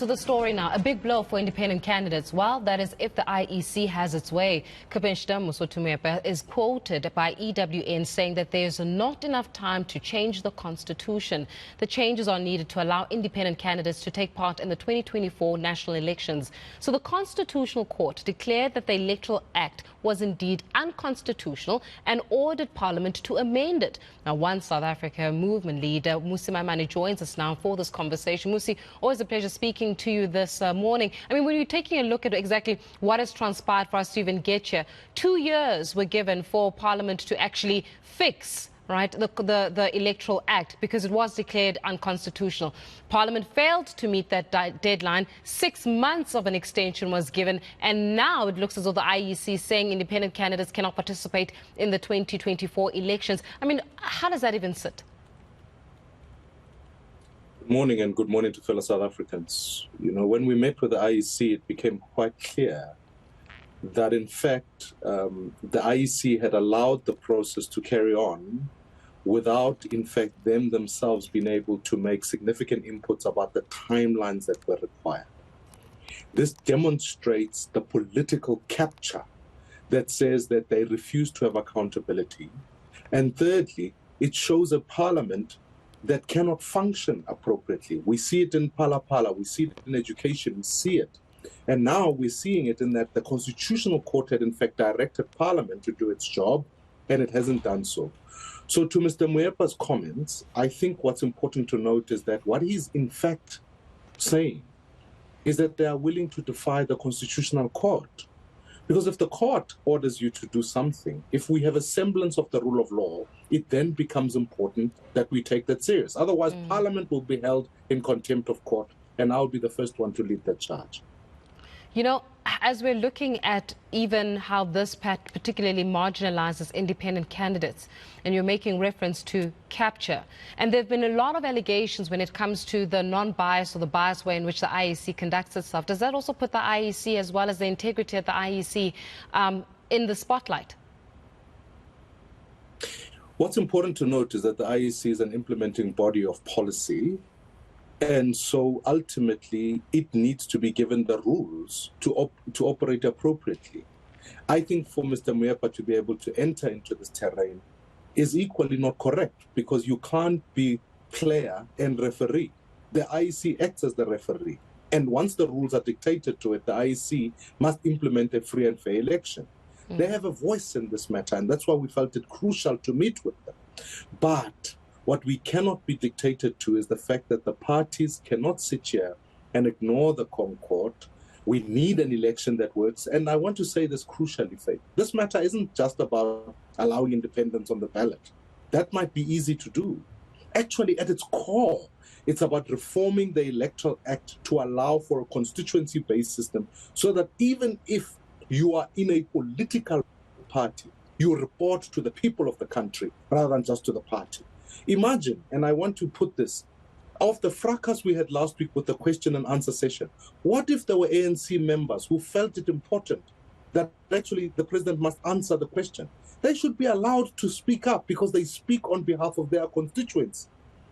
To the story now, a big blow for independent candidates. Well, that is if the IEC has its way. Mmusi Maimane is quoted by EWN saying that there's not enough time to change the constitution. The changes are needed to allow independent candidates to take part in the 2024 national elections. So the Constitutional Court declared that the Electoral Act was indeed unconstitutional and ordered Parliament to amend it. Now, one South Africa movement leader, Mmusi Maimane, joins us now for this conversation. Mmusi, always a pleasure speaking to you this morning. I mean, when you're taking a look at exactly what has transpired for us to even get here, 2 years were given for Parliament to actually fix the Electoral Act because it was declared unconstitutional. Parliament failed to meet that deadline. 6 months of an extension was given, and now it looks as though the IEC is saying independent candidates cannot participate in the 2024 elections. I mean, how does that even sit? Good morning, and good morning to fellow South Africans. You know, when we met with the IEC, it became quite clear that, in fact, the IEC had allowed the process to carry on without, in fact, them themselves being able to make significant inputs about the timelines that were required. This demonstrates the political capture that says that they refuse to have accountability. And thirdly, it shows a parliament that cannot function appropriately. We see it in Phala Phala, we see it in education, we see it. And now we're seeing it in that the Constitutional Court had in fact directed Parliament to do its job, and it hasn't done so. So to Mr. Muepa's comments, I think what's important to note is that what he's in fact saying is that they are willing to defy the Constitutional Court. Because if the court orders you to do something, if we have a semblance of the rule of law, it then becomes important that we take that serious. Otherwise, Parliament will be held in contempt of court, and I'll be the first one to lead that charge. You know, as we're looking at even how this particularly marginalizes independent candidates, and you're making reference to capture, and there have been a lot of allegations when it comes to the non-biased or the biased way in which the IEC conducts itself. Does that also put the IEC, as well as the integrity of the IEC, in the spotlight? What's important to note is that the IEC is an implementing body of policy. And so ultimately, it needs to be given the rules to operate appropriately. I think for Mr. Muepa to be able to enter into this terrain is equally not correct, because you can't be player and referee. The IEC acts as the referee. And once the rules are dictated to it, the IEC must implement a free and fair election. They have a voice in this matter, and that's why we felt it crucial to meet with them. But what we cannot be dictated to is the fact that the parties cannot sit here and ignore the Concord. We need an election that works. And I want to say this crucially, Faith. This matter isn't just about allowing independents on the ballot. That might be easy to do. Actually, at its core, it's about reforming the Electoral Act to allow for a constituency-based system so that even if you are in a political party, you report to the people of the country rather than just to the party. Imagine, and I want to put this, of the fracas we had last week with the question and answer session, what if there were ANC members who felt it important that actually the president must answer the question? They should be allowed to speak up because they speak on behalf of their constituents.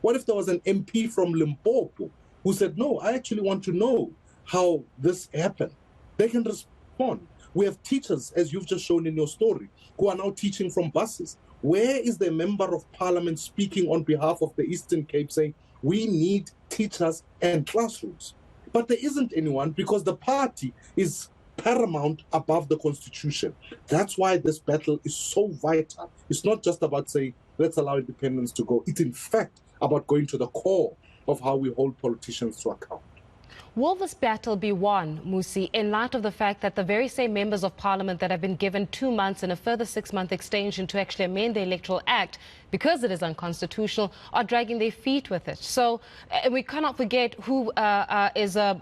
What if there was an MP from Limpopo who said, no, I actually want to know how this happened? They can respond. We have teachers, as you've just shown in your story, who are now teaching from buses. Where is the member of parliament speaking on behalf of the Eastern Cape saying, we need teachers and classrooms? But there isn't anyone because the party is paramount above the constitution. That's why this battle is so vital. It's not just about saying, let's allow independence to go. It's in fact about going to the core of how we hold politicians to account. Will this battle be won, Mmusi, in light of the fact that the very same members of parliament that have been given 2 months and a further 6-month extension to actually amend the Electoral Act, because it is unconstitutional, are dragging their feet with it? So we cannot forget who is a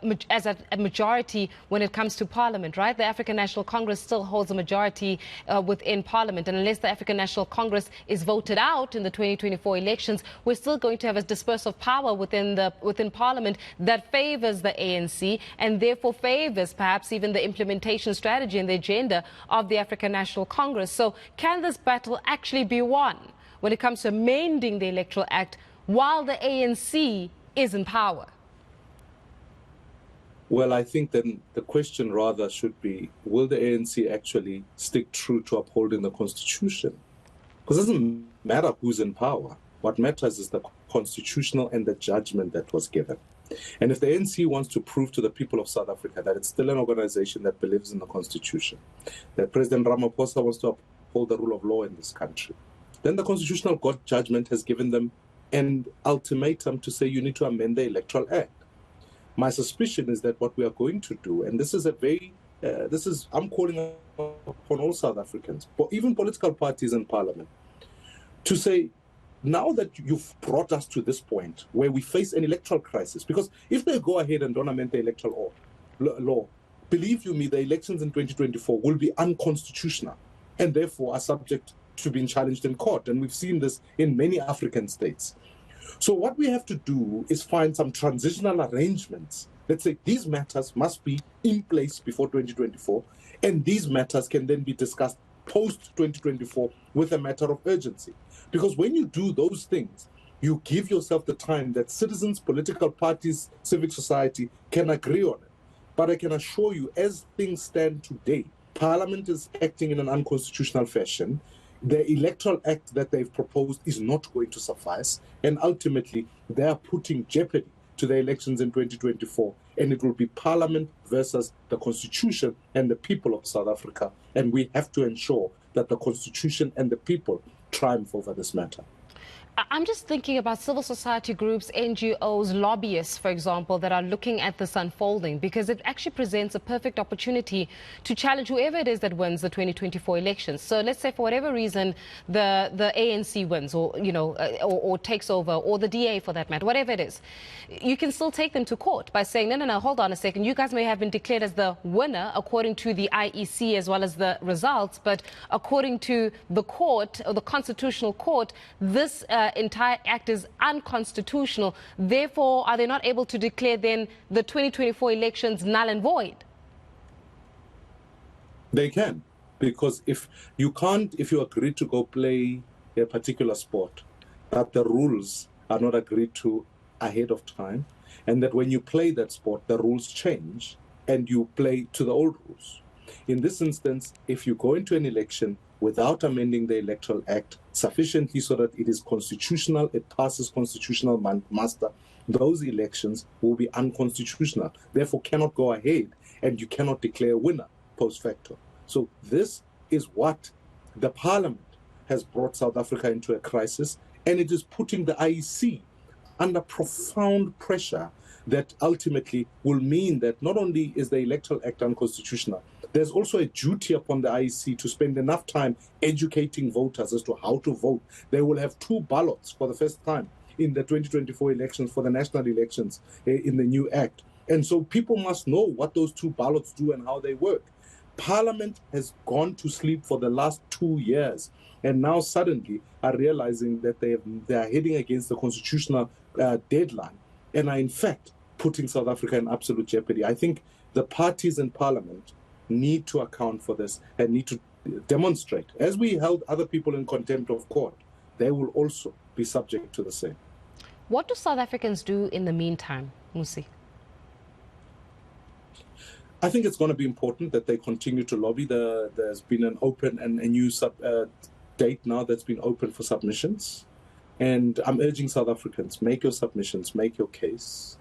majority when it comes to parliament, right? The African National Congress still holds a majority within parliament. And unless the African National Congress is voted out in the 2024 elections, we're still going to have a disperse of power within parliament that favors the ANC and therefore favors perhaps even the implementation strategy and the agenda of the African National Congress. So can this battle actually be won when it comes to amending the Electoral Act while the ANC is in power? Well, I think then the question rather should be, will the ANC actually stick true to upholding the Constitution? Because it doesn't matter who's in power. What matters is the constitutional and the judgment that was given. And if the ANC wants to prove to the people of South Africa that it's still an organization that believes in the Constitution, that President Ramaphosa wants to uphold the rule of law in this country, then the constitutional court judgment has given them an ultimatum to say you need to amend the Electoral Act. My suspicion is that what we are going to do, and this is I'm calling upon all South Africans, but even political parties in parliament, to say, now that you've brought us to this point where we face an electoral crisis, because if they go ahead and don't amend the electoral law, believe you me, the elections in 2024 will be unconstitutional and therefore are subject to being challenged in court. And we've seen this in many African states. So what we have to do is find some transitional arrangements. Let's say these matters must be in place before 2024, and these matters can then be discussed post-2024 with a matter of urgency. Because when you do those things, you give yourself the time that citizens, political parties, civic society can agree on it. But I can assure you, as things stand today, Parliament is acting in an unconstitutional fashion. The Electoral Act that they've proposed is not going to suffice. And ultimately, they are putting jeopardy to the elections in 2024. And it will be Parliament versus the Constitution and the people of South Africa. And we have to ensure that the Constitution and the people triumph over this matter. I'm just thinking about civil society groups, NGOs, lobbyists, for example, that are looking at this unfolding, because it actually presents a perfect opportunity to challenge whoever it is that wins the 2024 elections. So let's say for whatever reason the ANC wins, or or takes over, or the DA for that matter, whatever it is, you can still take them to court by saying, no, hold on a second, you guys may have been declared as the winner according to the IEC as well as the results, but according to the court, or the Constitutional Court, this entire act is unconstitutional. Therefore, are they not able to declare then the 2024 elections null and void? They can, because if you agree to go play a particular sport, that the rules are not agreed to ahead of time, and that when you play that sport, the rules change and you play to the old rules. In this instance, if you go into an election without amending the Electoral Act sufficiently so that it is constitutional, it passes constitutional muster, those elections will be unconstitutional, therefore cannot go ahead, and you cannot declare a winner post facto. So this is what the Parliament has brought South Africa into a crisis, and it is putting the IEC under profound pressure that ultimately will mean that not only is the Electoral Act unconstitutional, there's also a duty upon the IEC to spend enough time educating voters as to how to vote. They will have 2 ballots for the first time in the 2024 elections, for the national elections in the new act. And so people must know what those 2 ballots do and how they work. Parliament has gone to sleep for the last 2 years, and now suddenly are realizing that they are heading against the constitutional deadline and are in fact putting South Africa in absolute jeopardy. I think the parties in Parliament need to account for this and need to demonstrate. As we held other people in contempt of court, they will also be subject to the same. What do South Africans do in the meantime, Mmusi? I think it's going to be important that they continue to lobby. There's been an open and a new date now that's been open for submissions. And I'm urging South Africans, make your submissions, make your case.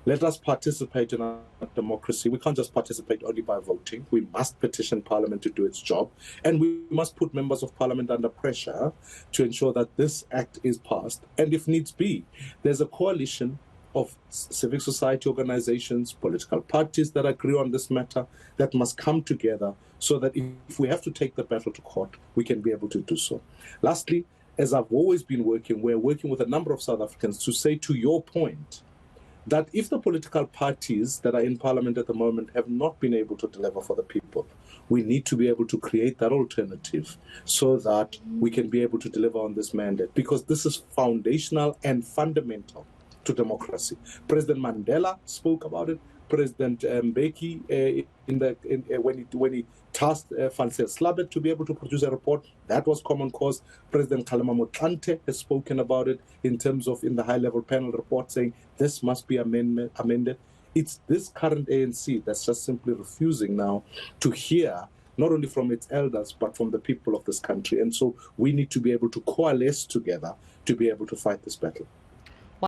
Let us participate in our democracy. We can't just participate only by voting. We must petition Parliament to do its job. And we must put members of Parliament under pressure to ensure that this act is passed. And if needs be, there's a coalition of civic society organizations, political parties that agree on this matter that must come together so that if we have to take the battle to court, we can be able to do so. Lastly, as I've always been working, we're working with a number of South Africans to say, to your point, that if the political parties that are in Parliament at the moment have not been able to deliver for the people, we need to be able to create that alternative so that we can be able to deliver on this mandate, because this is foundational and fundamental to democracy. President Mandela spoke about it. President Mbeki, when he tasked Francis Slabet to be able to produce a report, that was common cause. President Kgalema Motlanthe has spoken about it in terms of in the high-level panel report saying this must be amended. It's this current ANC that's just simply refusing now to hear not only from its elders, but from the people of this country. And so we need to be able to coalesce together to be able to fight this battle.